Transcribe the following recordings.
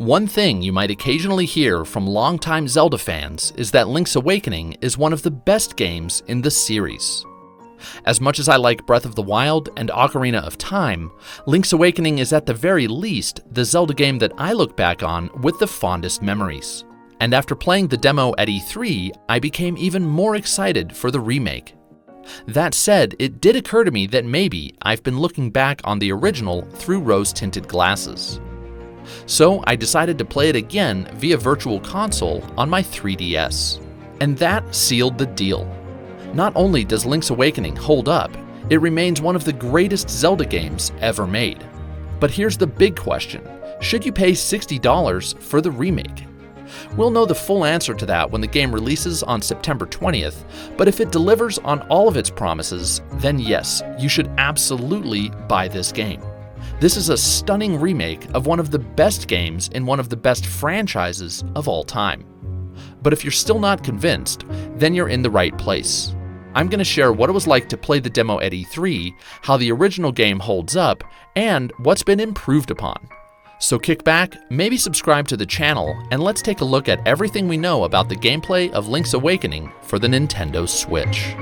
One thing you might occasionally hear from longtime Zelda fans is that Link's Awakening is one of the best games in the series. As much as I like Breath of the Wild and Ocarina of Time, Link's Awakening is at the very least the Zelda game that I look back on with the fondest memories. And after playing the demo at E3, I became even more excited for the remake. That said, it did occur to me that maybe I've been looking back on the original through rose-tinted glasses. So I decided to play it again via Virtual Console on my 3DS. And that sealed the deal. Not only does Link's Awakening hold up, it remains one of the greatest Zelda games ever made. But here's the big question: should you pay $60 for the remake? We'll know the full answer to that when the game releases on September 20th, but if it delivers on all of its promises, then yes, you should absolutely buy this game. This is a stunning remake of one of the best games in one of the best franchises of all time. But if you're still not convinced, then you're in the right place. I'm going to share what it was like to play the demo at E3, how the original game holds up, and what's been improved upon. So kick back, maybe subscribe to the channel, and let's take a look at everything we know about the gameplay of Link's Awakening for the Nintendo Switch.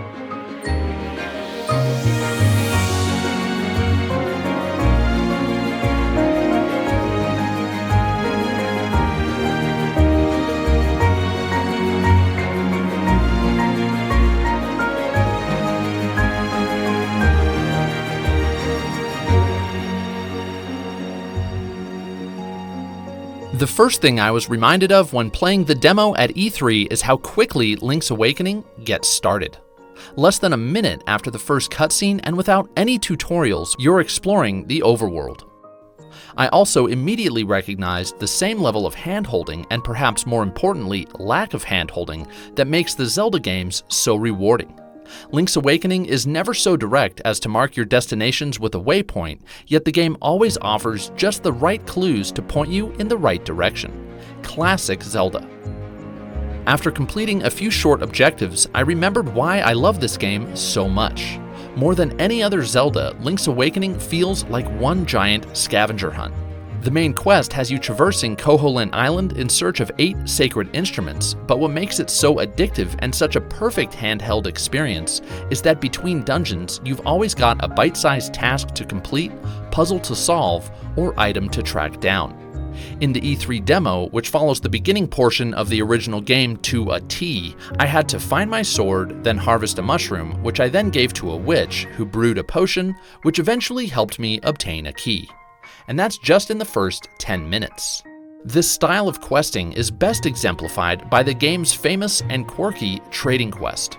The first thing I was reminded of when playing the demo at E3 is how quickly Link's Awakening gets started. Less than a minute after the first cutscene and without any tutorials, you're exploring the overworld. I also immediately recognized the same level of hand-holding and perhaps more importantly, lack of hand-holding that makes the Zelda games so rewarding. Link's Awakening is never so direct as to mark your destinations with a waypoint, yet the game always offers just the right clues to point you in the right direction. Classic Zelda. After completing a few short objectives, I remembered why I love this game so much. More than any other Zelda, Link's Awakening feels like one giant scavenger hunt. The main quest has you traversing Koholint Island in search of 8 sacred instruments, but what makes it so addictive and such a perfect handheld experience is that between dungeons, you've always got a bite-sized task to complete, puzzle to solve, or item to track down. In the E3 demo, which follows the beginning portion of the original game to a T, I had to find my sword, then harvest a mushroom, which I then gave to a witch, who brewed a potion, which eventually helped me obtain a key. And that's just in the first 10 minutes. This style of questing is best exemplified by the game's famous and quirky trading quest.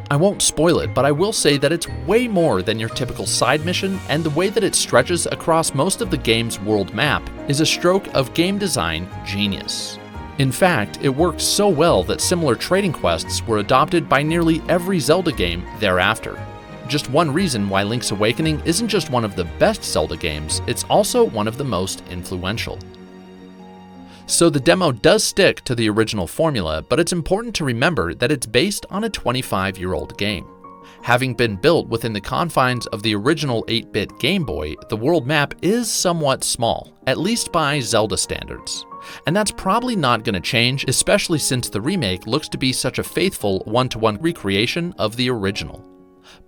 I won't spoil it, but I will say that it's way more than your typical side mission, and the way that it stretches across most of the game's world map is a stroke of game design genius. In fact, it worked so well that similar trading quests were adopted by nearly every Zelda game thereafter. Just one reason why Link's Awakening isn't just one of the best Zelda games, it's also one of the most influential. So the demo does stick to the original formula, but it's important to remember that it's based on a 25-year-old game. Having been built within the confines of the original 8-bit Game Boy, the world map is somewhat small, at least by Zelda standards. And that's probably not going to change, especially since the remake looks to be such a faithful one-to-one recreation of the original.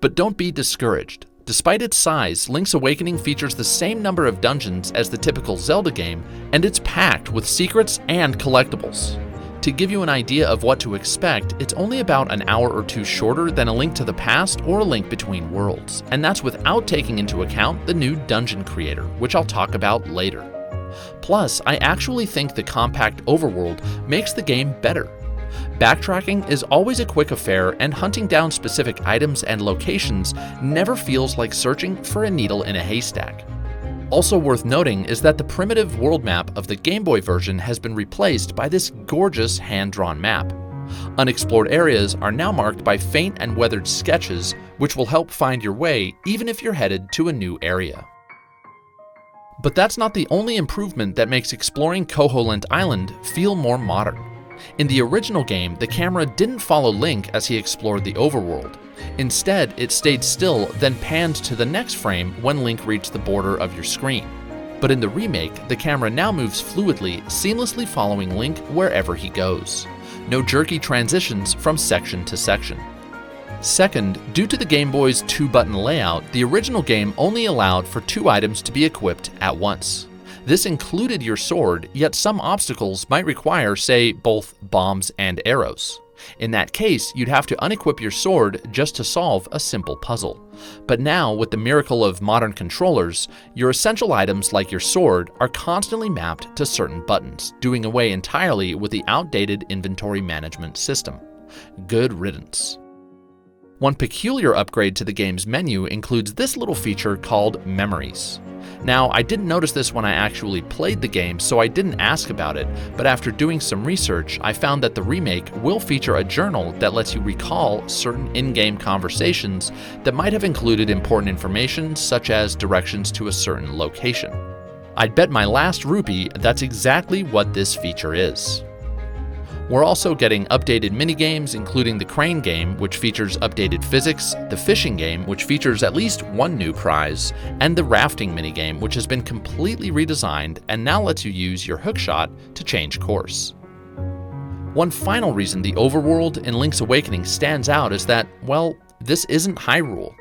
But don't be discouraged. Despite its size, Link's Awakening features the same number of dungeons as the typical Zelda game, and it's packed with secrets and collectibles. To give you an idea of what to expect, it's only about an hour or two shorter than A Link to the Past or A Link Between Worlds, and that's without taking into account the new dungeon creator, which I'll talk about later. Plus, I actually think the compact overworld makes the game better. Backtracking is always a quick affair, and hunting down specific items and locations never feels like searching for a needle in a haystack. Also worth noting is that the primitive world map of the Game Boy version has been replaced by this gorgeous hand-drawn map. Unexplored areas are now marked by faint and weathered sketches, which will help find your way even if you're headed to a new area. But that's not the only improvement that makes exploring Koholint Island feel more modern. In the original game, the camera didn't follow Link as he explored the overworld. Instead, it stayed still, then panned to the next frame when Link reached the border of your screen. But in the remake, the camera now moves fluidly, seamlessly following Link wherever he goes. No jerky transitions from section to section. Second, due to the Game Boy's 2-button layout, the original game only allowed for 2 items to be equipped at once. This included your sword, yet some obstacles might require, say, both bombs and arrows. In that case, you'd have to unequip your sword just to solve a simple puzzle. But now, with the miracle of modern controllers, your essential items like your sword are constantly mapped to certain buttons, doing away entirely with the outdated inventory management system. Good riddance. One peculiar upgrade to the game's menu includes this little feature called Memories. Now, I didn't notice this when I actually played the game, so I didn't ask about it, but after doing some research, I found that the remake will feature a journal that lets you recall certain in-game conversations that might have included important information, such as directions to a certain location. I'd bet my last rupee that's exactly what this feature is. We're also getting updated minigames, including the crane game, which features updated physics, the fishing game, which features at least one new prize, and the rafting minigame, which has been completely redesigned and now lets you use your hookshot to change course. One final reason the overworld in Link's Awakening stands out is that, well, this isn't Hyrule.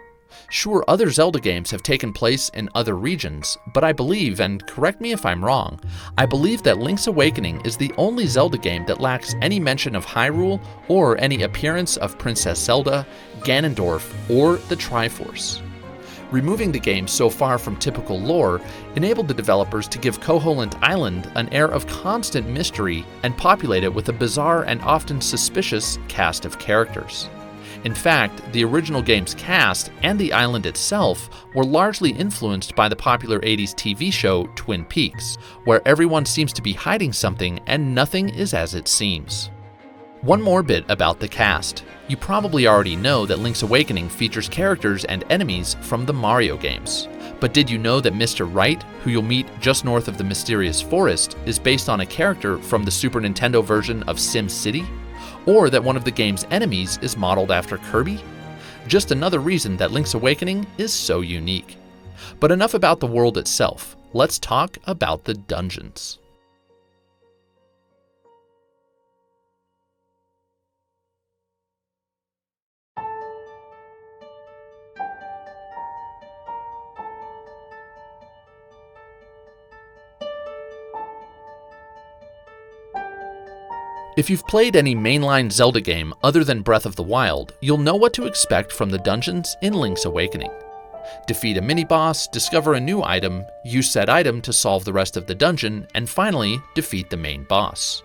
Sure, other Zelda games have taken place in other regions, but I believe, and correct me if I'm wrong, I believe that Link's Awakening is the only Zelda game that lacks any mention of Hyrule or any appearance of Princess Zelda, Ganondorf, or the Triforce. Removing the game so far from typical lore enabled the developers to give Koholint Island an air of constant mystery and populate it with a bizarre and often suspicious cast of characters. In fact, the original game's cast and the island itself were largely influenced by the popular 80s TV show Twin Peaks, where everyone seems to be hiding something and nothing is as it seems. One more bit about the cast. You probably already know that Link's Awakening features characters and enemies from the Mario games. But did you know that Mr. Wright, who you'll meet just north of the mysterious forest, is based on a character from the Super Nintendo version of Sim City? Or that one of the game's enemies is modeled after Kirby? Just another reason that Link's Awakening is so unique. But enough about the world itself. Let's talk about the dungeons. If you've played any mainline Zelda game other than Breath of the Wild, you'll know what to expect from the dungeons in Link's Awakening. Defeat a mini-boss, discover a new item, use said item to solve the rest of the dungeon, and finally, defeat the main boss.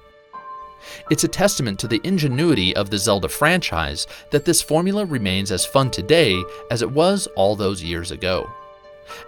It's a testament to the ingenuity of the Zelda franchise that this formula remains as fun today as it was all those years ago.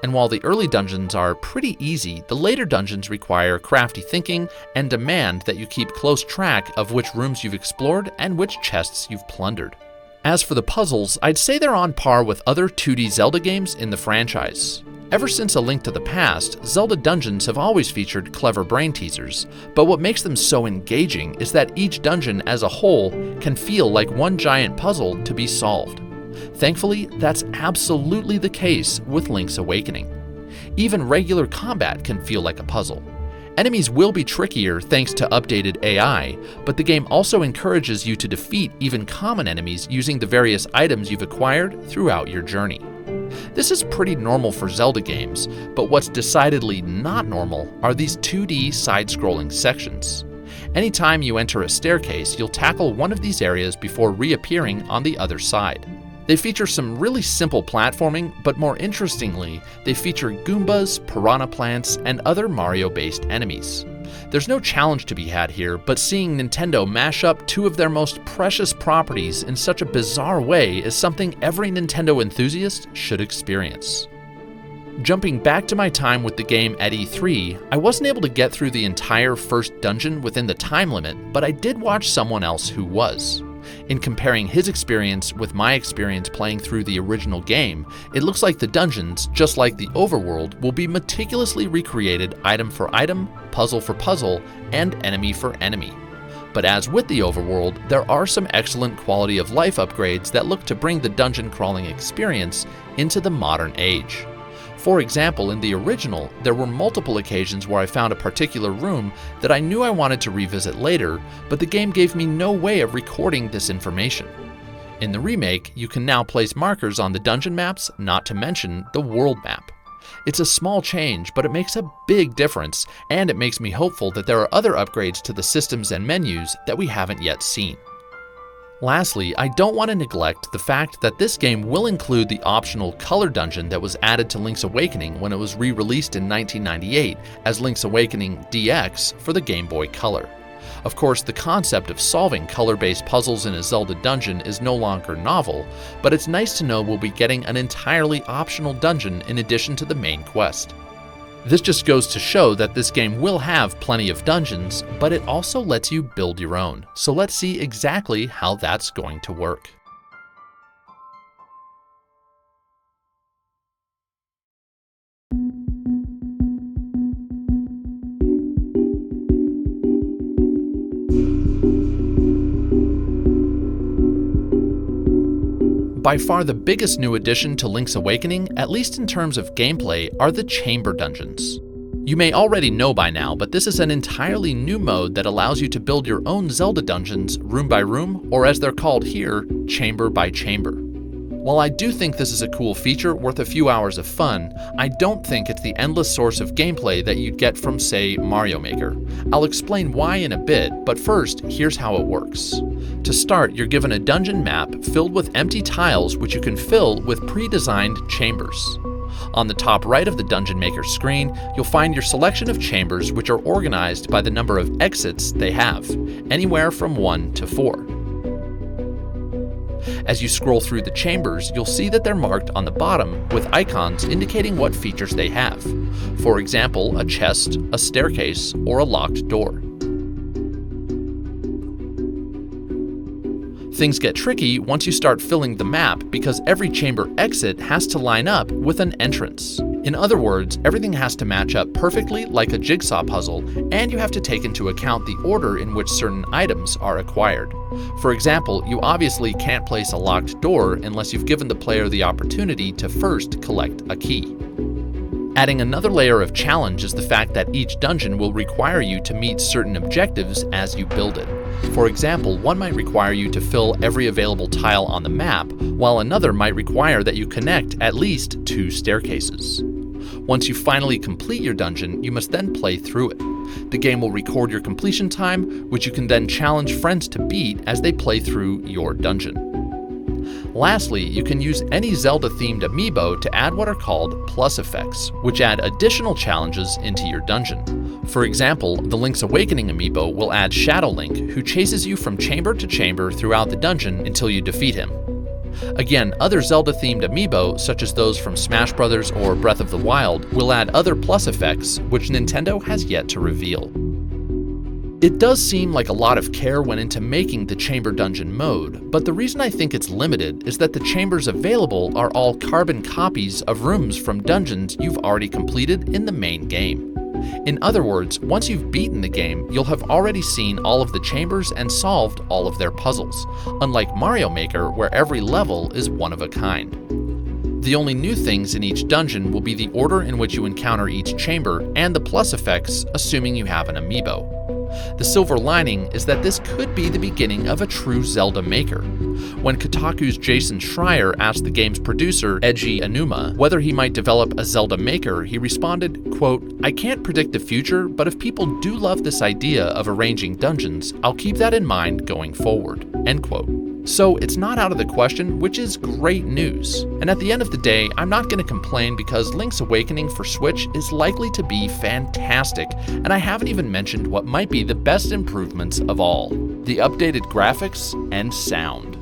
And while the early dungeons are pretty easy, the later dungeons require crafty thinking and demand that you keep close track of which rooms you've explored and which chests you've plundered. As for the puzzles, I'd say they're on par with other 2D Zelda games in the franchise. Ever since A Link to the Past, Zelda dungeons have always featured clever brain teasers, but what makes them so engaging is that each dungeon as a whole can feel like one giant puzzle to be solved. Thankfully, that's absolutely the case with Link's Awakening. Even regular combat can feel like a puzzle. Enemies will be trickier thanks to updated AI, but the game also encourages you to defeat even common enemies using the various items you've acquired throughout your journey. This is pretty normal for Zelda games, but what's decidedly not normal are these 2D side-scrolling sections. Anytime you enter a staircase, you'll tackle one of these areas before reappearing on the other side. They feature some really simple platforming, but more interestingly, they feature Goombas, piranha plants, and other Mario-based enemies. There's no challenge to be had here, but seeing Nintendo mash up two of their most precious properties in such a bizarre way is something every Nintendo enthusiast should experience. Jumping back to my time with the game at E3, I wasn't able to get through the entire first dungeon within the time limit, but I did watch someone else who was. In comparing his experience with my experience playing through the original game, it looks like the dungeons, just like the overworld, will be meticulously recreated item for item, puzzle for puzzle, and enemy for enemy. But as with the overworld, there are some excellent quality of life upgrades that look to bring the dungeon crawling experience into the modern age. For example, in the original, there were multiple occasions where I found a particular room that I knew I wanted to revisit later, but the game gave me no way of recording this information. In the remake, you can now place markers on the dungeon maps, not to mention the world map. It's a small change, but it makes a big difference, and it makes me hopeful that there are other upgrades to the systems and menus that we haven't yet seen. Lastly, I don't want to neglect the fact that this game will include the optional color dungeon that was added to Link's Awakening when it was re-released in 1998 as Link's Awakening DX for the Game Boy Color. Of course, the concept of solving color-based puzzles in a Zelda dungeon is no longer novel, but it's nice to know we'll be getting an entirely optional dungeon in addition to the main quest. This just goes to show that this game will have plenty of dungeons, but it also lets you build your own. So let's see exactly how that's going to work. By far the biggest new addition to Link's Awakening, at least in terms of gameplay, are the chamber dungeons. You may already know by now, but this is an entirely new mode that allows you to build your own Zelda dungeons room by room, or as they're called here, chamber by chamber. While I do think this is a cool feature worth a few hours of fun, I don't think it's the endless source of gameplay that you'd get from, say, Mario Maker. I'll explain why in a bit, but first, here's how it works. To start, you're given a dungeon map filled with empty tiles which you can fill with pre-designed chambers. On the top right of the Dungeon Maker screen, you'll find your selection of chambers which are organized by the number of exits they have, anywhere from 1 to 4. As you scroll through the chambers, you'll see that they're marked on the bottom with icons indicating what features they have. For example, a chest, a staircase, or a locked door. Things get tricky once you start filling the map because every chamber exit has to line up with an entrance. In other words, everything has to match up perfectly like a jigsaw puzzle, and you have to take into account the order in which certain items are acquired. For example, you obviously can't place a locked door unless you've given the player the opportunity to first collect a key. Adding another layer of challenge is the fact that each dungeon will require you to meet certain objectives as you build it. For example, one might require you to fill every available tile on the map, while another might require that you connect at least 2 staircases. Once you finally complete your dungeon, you must then play through it. The game will record your completion time, which you can then challenge friends to beat as they play through your dungeon. Lastly, you can use any Zelda-themed amiibo to add what are called plus effects, which add additional challenges into your dungeon. For example, the Link's Awakening amiibo will add Shadow Link, who chases you from chamber to chamber throughout the dungeon until you defeat him. Again, other Zelda-themed amiibo, such as those from Smash Bros. Or Breath of the Wild, will add other plus effects, which Nintendo has yet to reveal. It does seem like a lot of care went into making the chamber dungeon mode, but the reason I think it's limited is that the chambers available are all carbon copies of rooms from dungeons you've already completed in the main game. In other words, once you've beaten the game, you'll have already seen all of the chambers and solved all of their puzzles, unlike Mario Maker, where every level is one of a kind. The only new things in each dungeon will be the order in which you encounter each chamber and the plus effects, assuming you have an amiibo. The silver lining is that this could be the beginning of a true Zelda Maker. When Kotaku's Jason Schreier asked the game's producer, Eiji Aonuma, whether he might develop a Zelda Maker, he responded, quote, "I can't predict the future, but if people do love this idea of arranging dungeons, I'll keep that in mind going forward," end quote. So it's not out of the question, which is great news. And at the end of the day, I'm not going to complain because Link's Awakening for Switch is likely to be fantastic, and I haven't even mentioned what might be the best improvements of all: the updated graphics and sound.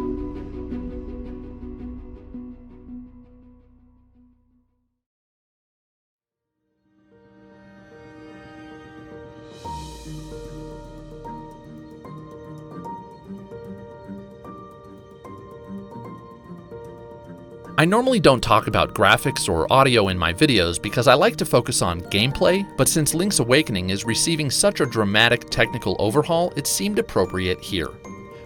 I normally don't talk about graphics or audio in my videos because I like to focus on gameplay, but since Link's Awakening is receiving such a dramatic technical overhaul, it seemed appropriate here.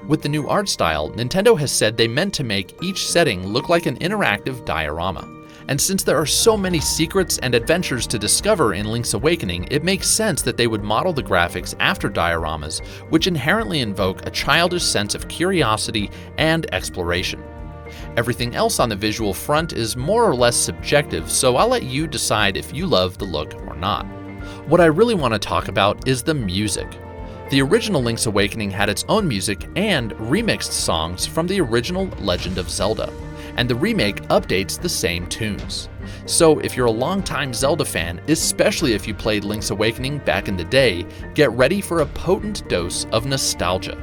With the new art style, Nintendo has said they meant to make each setting look like an interactive diorama. And since there are so many secrets and adventures to discover in Link's Awakening, it makes sense that they would model the graphics after dioramas, which inherently invoke a childish sense of curiosity and exploration. Everything else on the visual front is more or less subjective, so I'll let you decide if you love the look or not. What I really want to talk about is the music. The original Link's Awakening had its own music and remixed songs from the original Legend of Zelda, and the remake updates the same tunes. So if you're a longtime Zelda fan, especially if you played Link's Awakening back in the day, get ready for a potent dose of nostalgia.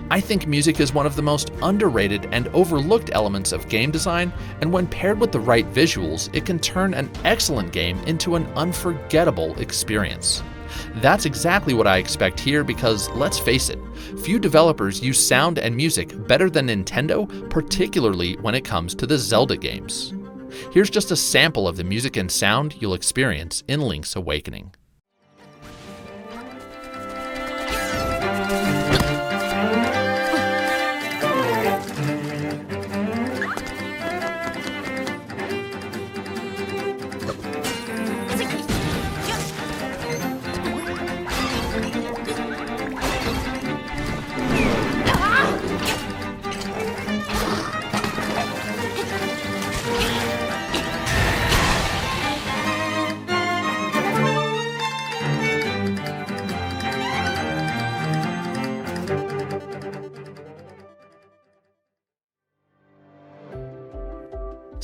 I think music is one of the most underrated and overlooked elements of game design, and when paired with the right visuals, it can turn an excellent game into an unforgettable experience. That's exactly what I expect here because, let's face it, few developers use sound and music better than Nintendo, particularly when it comes to the Zelda games. Here's just a sample of the music and sound you'll experience in Link's Awakening.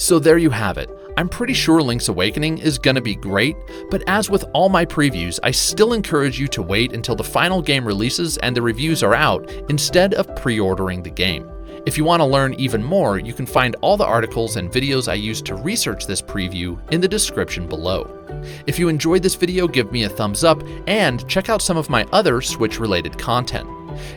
So there you have it. I'm pretty sure Link's Awakening is gonna be great, but as with all my previews, I still encourage you to wait until the final game releases and the reviews are out instead of pre-ordering the game. If you want to learn even more, you can find all the articles and videos I used to research this preview in the description below. If you enjoyed this video, give me a thumbs up and check out some of my other Switch-related content.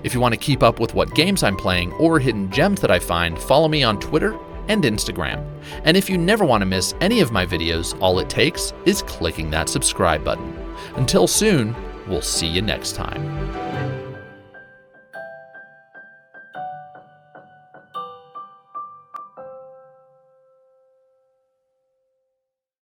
If you want to keep up with what games I'm playing or hidden gems that I find, follow me on Twitter and Instagram. And if you never want to miss any of my videos, all it takes is clicking that subscribe button. Until soon, we'll see you next time.